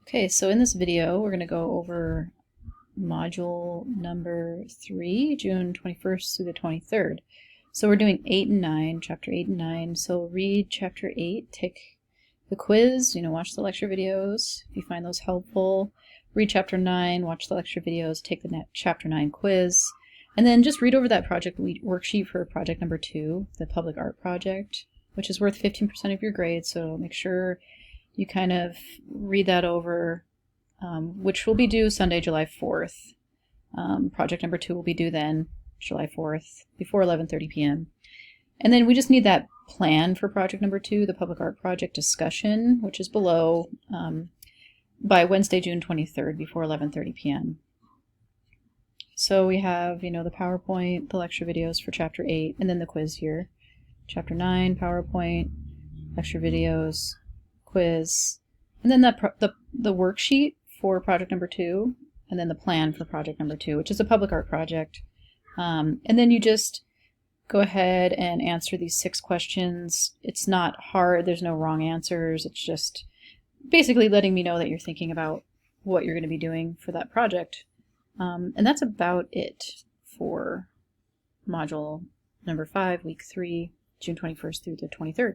Okay, so in this video, we're going to go over module number 3, June 21st through the 23rd. So we're doing 8 and 9, chapter 8 and 9. So read chapter 8, take the quiz, watch the lecture videos if you find those helpful. Read chapter 9, watch the lecture videos, take the chapter 9 quiz, and then just read over that project worksheet for project number 2, the public art project, which is worth 15% of your grade, so make sure you kind of read that over, which will be due Sunday, July 4th. Project number 2 will be due then, July 4th, before 11:30 p.m. And then we just need that plan for project number 2, the public art project discussion, which is below, by Wednesday, June 23rd, before 11:30 p.m. So we have, the PowerPoint, the lecture videos for chapter 8, and then the quiz here. Chapter 9, PowerPoint, lecture videos, quiz, and then the worksheet for project number 2, and then the plan for project number 2, which is a public art project. And then you just go ahead and answer these 6 questions. It's not hard, there's no wrong answers, it's just basically letting me know that you're thinking about what you're going to be doing for that project. And that's about it for module number 5, week 3, June 21st through the 23rd.